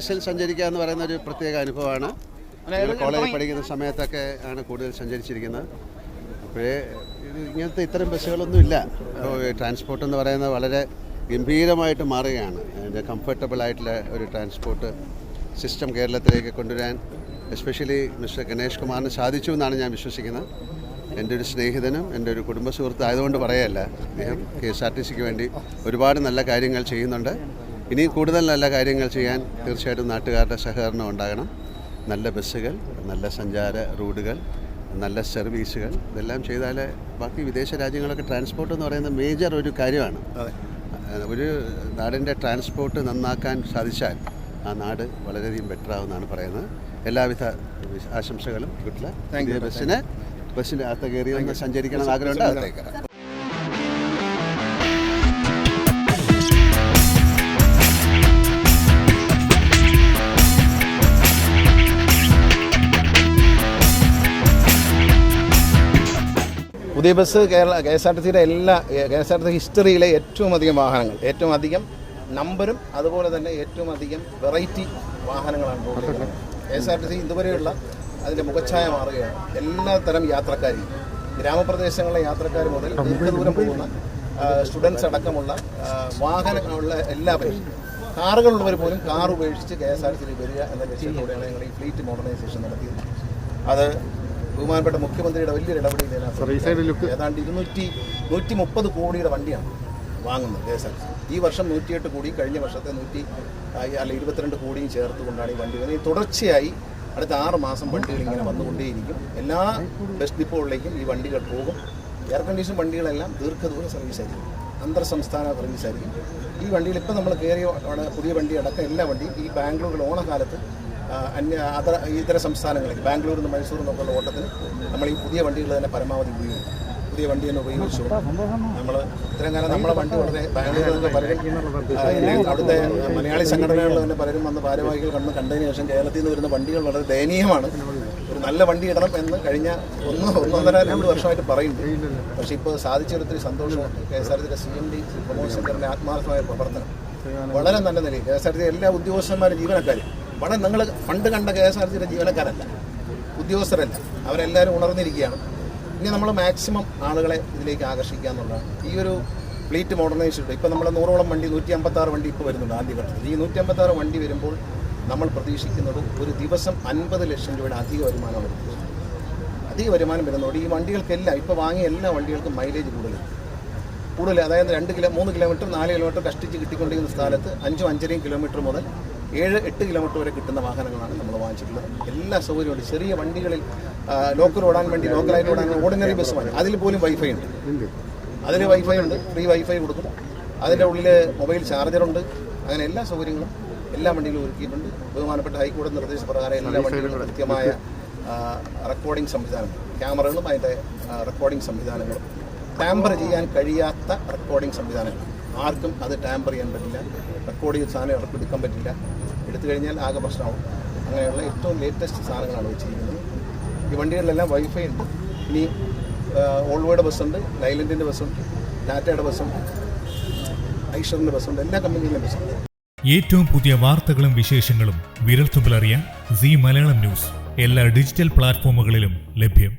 ബസ്സിൽ സഞ്ചരിക്കുക എന്ന് പറയുന്ന ഒരു പ്രത്യേക അനുഭവമാണ്. കോളേജിൽ പഠിക്കുന്ന സമയത്തൊക്കെ ആണ് കൂടുതൽ സഞ്ചരിച്ചിരിക്കുന്നത്. അപ്പോഴേ ഇങ്ങനത്തെ ഇത്തരം ബസ്സുകളൊന്നും ഇല്ല. അപ്പോൾ ട്രാൻസ്പോർട്ട് എന്ന് പറയുന്നത് വളരെ ഗംഭീരമായിട്ട് മാറുകയാണ്. അതിൻ്റെ കംഫർട്ടബിൾ ആയിട്ടുള്ള ഒരു ട്രാൻസ്പോർട്ട് സിസ്റ്റം കേരളത്തിലേക്ക് കൊണ്ടുവരാൻ എസ്പെഷ്യലി മിസ്റ്റർ ഗണേഷ് കുമാറിന് സാധിച്ചു എന്നാണ് ഞാൻ വിശ്വസിക്കുന്നത്. എൻ്റെ ഒരു സ്നേഹിതനും എൻ്റെ ഒരു കുടുംബ സുഹൃത്ത് ആയതുകൊണ്ട് പറയല്ല, അദ്ദേഹം KSRTCക്ക് വേണ്ടി ഒരുപാട് നല്ല കാര്യങ്ങൾ ചെയ്യുന്നുണ്ട്. ഇനിയും കൂടുതൽ നല്ല കാര്യങ്ങൾ ചെയ്യാൻ തീർച്ചയായിട്ടും നാട്ടുകാരുടെ സഹകരണം ഉണ്ടാകണം. നല്ല ബസ്സുകൾ, നല്ല സഞ്ചാര റൂട്ടുകൾ, നല്ല സർവീസുകൾ, ഇതെല്ലാം ചെയ്താൽ ബാക്കി വിദേശ രാജ്യങ്ങളൊക്കെ ട്രാൻസ്പോർട്ട് എന്ന് പറയുന്നത് മേജർ ഒരു കാര്യമാണ്. ഒരു നാടിൻ്റെ ട്രാൻസ്പോർട്ട് നന്നാക്കാൻ സാധിച്ചാൽ ആ നാട് വളരെയധികം ബെറ്റർ ആവുമെന്നാണ് പറയുന്നത്. എല്ലാവിധ ആശംസകളും. Good luck. ബസ്സിൻ്റെ അകത്ത് കയറി ഒന്ന് സഞ്ചരിക്കണം ആഗ്രഹമുണ്ട്, അകത്തേക്ക്. പുതിയ ബസ് KSRTCയുടെ KSRTC ഹിസ്റ്ററിയിലെ ഏറ്റവും അധികം വാഹനങ്ങൾ, ഏറ്റവും അധികം നമ്പരും അതുപോലെ തന്നെ ഏറ്റവും അധികം വെറൈറ്റി വാഹനങ്ങളാണ് പോകുന്നത്. KSRTC ഇതുവരെയുള്ള അതിൻ്റെ മുഖച്ഛായ മാറുകയാണ്. എല്ലാ തരം യാത്രക്കാരെയും, ഗ്രാമപ്രദേശങ്ങളിലെ യാത്രക്കാർ മുതൽ ദീർഘദൂരം പോകുന്ന സ്റ്റുഡൻസ് അടക്കമുള്ള വാഹനങ്ങളുള്ള എല്ലാവരും, കാറുകളുള്ളവർ പോലും കാർ ഉപേക്ഷിച്ച് KSRTCയിൽ വരിക എന്ന ലക്ഷ്യത്തോടെയാണ് ഞങ്ങൾ ഈ ഫ്ലീറ്റ് മോഡേണൈസേഷൻ നടത്തിയത്. അത് ബഹുമാനപ്പെട്ട മുഖ്യമന്ത്രിയുടെ വലിയൊരു ഇടപെടലിലാണ്. ഏതാണ്ട് 130 കോടിയുടെ വണ്ടിയാണ് വാങ്ങുന്നത് KSRTC. ഈ വർഷം 108 കോടി, കഴിഞ്ഞ വർഷത്തെ 22 കോടിയും ചേർത്തുകൊണ്ടാണ് ഈ വണ്ടി വരുന്നത്. തുടർച്ചയായി അടുത്ത 6 മാസം വണ്ടികൾ ഇങ്ങനെ വന്നുകൊണ്ടേയിരിക്കും. എല്ലാ ബസ് ഡിപ്പോകളിലേക്കും ഈ വണ്ടികൾ പോകും. എയർ കണ്ടീഷൻ വണ്ടികളെല്ലാം ദീർഘദൂര സർവീസായിരിക്കും, അന്തർ സംസ്ഥാന സർവീസായിരിക്കും. ഈ വണ്ടിയിൽ ഇപ്പോൾ നമ്മൾ കയറിയ പുതിയ വണ്ടി അടക്കം എല്ലാ വണ്ടിയും ഈ ബാംഗ്ലൂരിൽ ഓണക്കാലത്ത് ഇതര സംസ്ഥാനങ്ങളിൽ ബാംഗ്ലൂരിൽ നിന്ന് മൈസൂരിൽ നിന്നൊക്കെയുള്ള ഓട്ടത്തിന് നമ്മൾ ഈ പുതിയ വണ്ടികൾ തന്നെ പരമാവധി ഉപയോഗിക്കും. പുതിയ വണ്ടി തന്നെ ഉപയോഗിച്ചു. നമ്മൾ ഇത്രയും കാലം നമ്മളെ വണ്ടി വളരെ ബാംഗ്ലൂരിൽ നിന്ന് പലരും അവിടുത്തെ മലയാളി സംഘടനകളിൽ തന്നെ പലരും വന്ന് ഭാരവാഹികൾ കണ്ടതിന് ശേഷം കേരളത്തിൽ നിന്ന് വരുന്ന വണ്ടികൾ വളരെ ദയനീയമാണ്. ഒരു നല്ല വണ്ടി ഇടണം എന്ന് കഴിഞ്ഞ 1.5-2 വർഷമായിട്ട് പറയുന്നു. പക്ഷേ ഇപ്പോൾ സാധിച്ചൊരിത്തിരി സന്തോഷമുണ്ട്. KSRTCയുടെ CMD പ്രമോദ് ശങ്കറിൻ്റെ ആത്മാർത്ഥമായ പ്രവർത്തനം വളരെ നല്ല നിലയിൽ KSRTC എല്ലാ ഉദ്യോഗസ്ഥന്മാരും ജീവനക്കാരും വളരെ നിങ്ങൾ പണ്ട് കണ്ട KSRTCയുടെ ജീവനക്കാരല്ല, ഉദ്യോഗസ്ഥരല്ല, അവരെല്ലാവരും ഉണർന്നിരിക്കുകയാണ്. ഇനി നമ്മൾ മാക്സിമം ആളുകളെ ഇതിലേക്ക് ആകർഷിക്കുക എന്നുള്ളതാണ് ഈ ഒരു ഫ്ലീറ്റ് മോഡേണൈസേഷൻ. ഇപ്പോൾ നമ്മൾ 100ഓളം വണ്ടി, 156 വണ്ടി ഇപ്പോൾ വരുന്നുണ്ട് ആദ്യഘട്ടത്തിൽ. ഈ 156 വണ്ടി വരുമ്പോൾ നമ്മൾ പ്രതീക്ഷിക്കുന്നത് ഒരു ദിവസം 50 ലക്ഷം രൂപയുടെ അധിക വരുമാനം വരുന്നത്. അധിക വരുമാനം വരുന്നതോടെ ഈ വണ്ടികൾക്കെല്ലാം ഇപ്പോൾ വാങ്ങിയ എല്ലാ വണ്ടികൾക്കും മൈലേജ് കൂടുതൽ, അതായത് 3 കിലോമീറ്റർ 4 കിലോമീറ്റർ കഷ്ടിച്ച് കിട്ടിക്കൊണ്ടിരിക്കുന്ന സ്ഥലത്ത് 5-5.5 കിലോമീറ്റർ മുതൽ 7-8 കിലോമീറ്റർ വരെ കിട്ടുന്ന വാഹനങ്ങളാണ് നമ്മൾ വാങ്ങിച്ചിട്ടുള്ളത്. എല്ലാ സൗകര്യമുണ്ട്. ചെറിയ വണ്ടികളിൽ ലോക്കലായിട്ട് ഓടാൻ ഓർഡിനറി ബസ് വാങ്ങി, അതിൽ പോലും വൈഫൈ ഉണ്ട്. അതിൽ വൈഫൈ ഉണ്ട്, ഫ്രീ വൈഫൈ കൊടുക്കും. അതിൻ്റെ ഉള്ളിൽ മൊബൈൽ ചാർജറുണ്ട്. അങ്ങനെ എല്ലാ സൗകര്യങ്ങളും എല്ലാ വണ്ടികളും ഒരുക്കിയിട്ടുണ്ട്. ബഹുമാനപ്പെട്ട ഹൈക്കോടതി നിർദ്ദേശപ്രകാരം എല്ലാ വണ്ടികളും കൃത്യമായ റെക്കോർഡിംഗ് സംവിധാനം, ക്യാമറകളും അതിൻ്റെ റെക്കോർഡിംഗ് സംവിധാനങ്ങളും, ടാമ്പർ ചെയ്യാൻ കഴിയാത്ത റെക്കോർഡിംഗ് സംവിധാനങ്ങൾ. ആർക്കും അത് ടാമ്പർ ചെയ്യാൻ പറ്റില്ല, റെക്കോർഡ് ചെയ്ത സാധനം എടുക്കാൻ പറ്റില്ല, എടുത്തു കഴിഞ്ഞാൽ ആകെ പ്രശ്നമാവും. അങ്ങനെയുള്ള ഏറ്റവും ലേറ്റസ്റ്റ് സാധനങ്ങളാണ് വെച്ചിരിക്കുന്നത്. ഈ വണ്ടികളിലെല്ലാം വൈഫൈ ഉണ്ട്. ഇനി ഓൾവോയുടെ ബസ്സുണ്ട്, ലൈലൻഡിൻ്റെ ബസ്സുണ്ട്, ടാറ്റയുടെ ബസ്സുണ്ട്, ഐഷറിൻ്റെ ബസ്സുണ്ട്, എല്ലാ കമ്പനിയിലും ബസ്സുണ്ട്. ഏറ്റവും പുതിയ വാർത്തകളും വിശേഷങ്ങളും വിരൽത്തുമ്പിലറിയാൻ സീ മലയാളം ന്യൂസ് എല്ലാ ഡിജിറ്റൽ പ്ലാറ്റ്ഫോമുകളിലും ലഭ്യം.